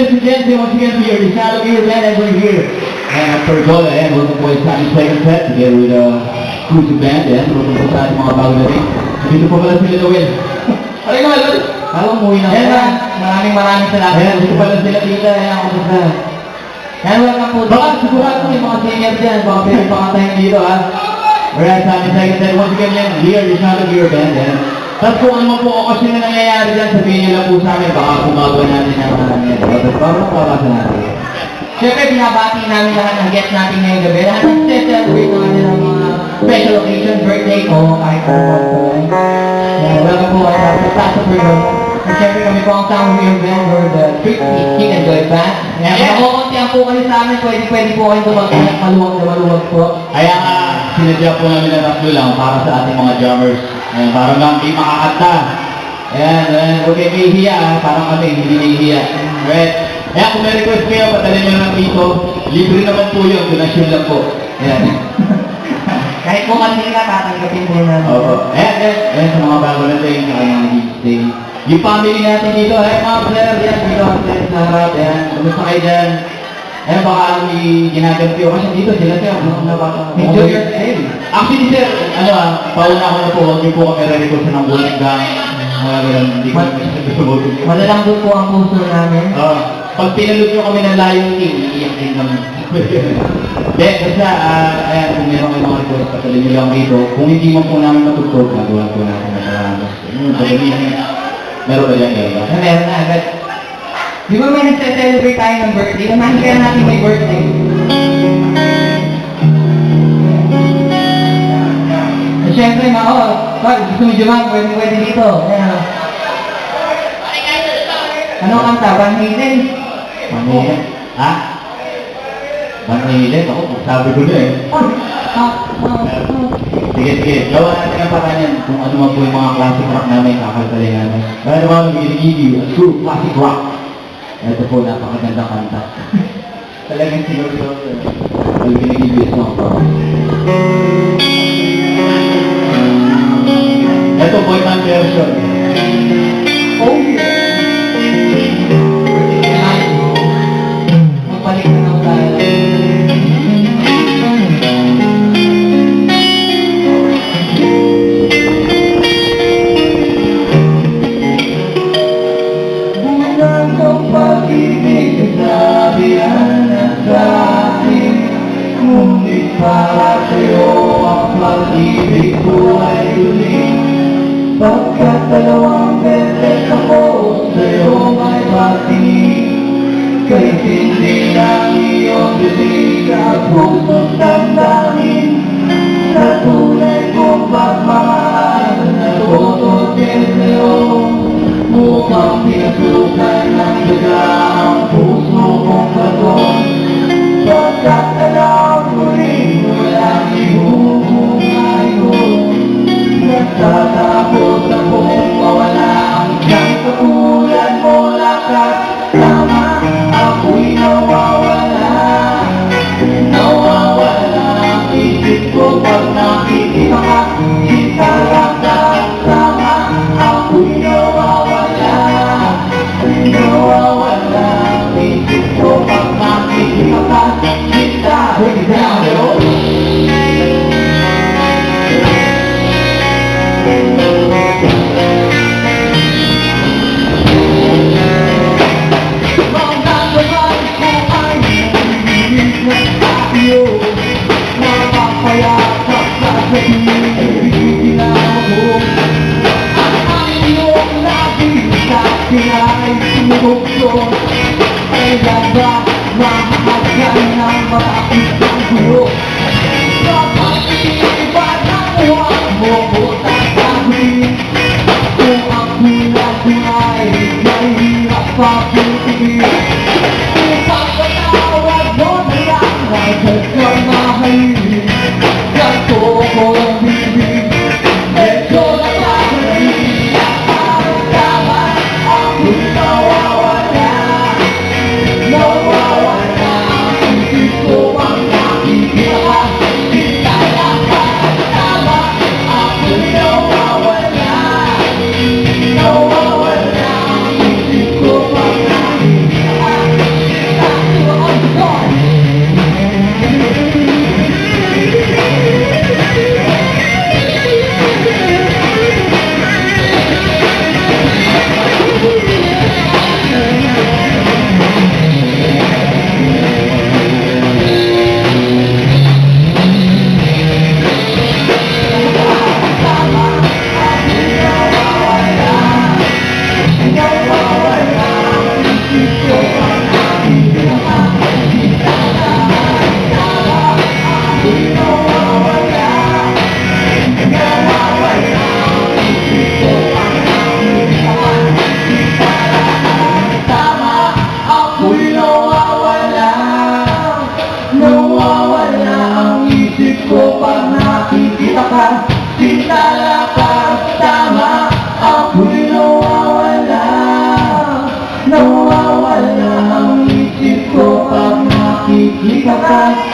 ladies and gentlemen, once again, we are the shadow here, and we're here. And pergola, and welcome po sa ating second set, together with cruise band, and welcome po sa ating mga bago na rin. Dito po pala sila Noel. Aray nga, Lord! Alam mo, maraming salamat. Ayan, dito pala sila tita, ayan ako sa... Ayan, welcome po. Baka sigurado may mga senior dyan, baka pwede pakatayin dito, ha? Whereas sa aming second set, once again, yan, here, the shadow here band, and... Tapos kung ano po okasyon na nangyayari dyan, sabihin nyo lang po sa amin, baka kumagawa natin ang mga nangyayari. Para mapapasa natin. Siyempre, binabati namin lahat ng guests natin ngayong gabi. Lahat ng celebrate namin ng mga special occasion, birthday o kahit ano po ito lang. Welcome po sa Tato Pergola. At siyempre kami po ang sound here band or the Strictly King and Joy Band. Kaya makukuntihan po kayo sa amin, pwede po kayong tumagpag maluwag na maluwag po. Kaya sinadya po namin na tatlo lang para sa ating mga drummers. Ayan, parang lang di makakanta. Ayan, huwag kayo mahihiya, parang kami, hindi nahihiya. Right? Ayan, kung may request kayo, patalin nyo lang dito. Libre naman po yun, donasyon lang po. Ayan. Kahit po kanina, tatanggapin po namin. Oo. Ayan, sa mga bago natin, sa mga nag-stay. Yung family natin dito, ayan mga sir, ayan, dito ang sir sa harap, ayan, kumusta kayo dyan? Ayan, baka may ginagampi o kasi dito sila sir, enjoy your day. Actually sir, pauna ako na po, huwag niyo po kami re-record ng bulang gang. Hindi ko malalambot po ang puso namin. Pag pinalog nyo kami ng layong team, iiyak din naman. Basta, ayan, kung meron kayo mga request, patalin nyo lang dito. Kung hindi mo po namin matutog, magawa po natin na marami. Meron ba dyan gano'n? Meron na agad. Di ba may nagse-celebrate tayo ng birthday? Namahin kaya natin may birthday. At syempre, pag gusto mo jumang, pwede dito. Ayan. Ano kanta? Van Halen? Van Halen? Ha? Van Halen? Ako, sabi ko na eh. Sige. Gawa natin ang pakanyan kung ano man po yung mga classic rock namin, kakaltalin namin. Kaya naman, ginigigi, a true classic rock. Ito po, napakagandang kanta. Talagang sinurso. Ang ginigigi song po. Ito po yung version. Oh yeah! Magbalik na lang tayo. Para sa'yo ang pag-ibig ko ay uling. Pagkat dalawang beses ako sa'yo may patingin. Kahit hindi lang iyong bibig at puso't damdamin. Sa tunay kong pagmamahal na tututin sa'yo. Mukhang pinasukan ng daga ang puso kong baton. Pagkat alam ko rin walang ibubuhay ko. Nagtatakot akong mawala ang siyang katulad mo lakas. Tama, ako'y nawawala. Nawawala ang isip ko pag nakikita ka. Kita lang ka. Tama, ako'y nawawala. Nawawala ang isip ko pag nakikita ka. Break it down, yo. Mapapayakap ka sa ibigin ako. Ang iyong labi sa akin ay sinugod. Kailan ba mahagyan ng maraming ang gulo? Kapag iba na huwag mo ko tatawin. Kung ang bulag ay mahirap pakitigil. Kung pagkatawag mo na lang ay kung mahalin. Ganto kong bibig, medyo nakakalit. Tama, ako'y nawawala. Nawawala ang isip ko pag nakikita ka. Kita lang ka. Tama, ako'y nawawala. Nawawala ang isip ko pag nakikita ka. ka.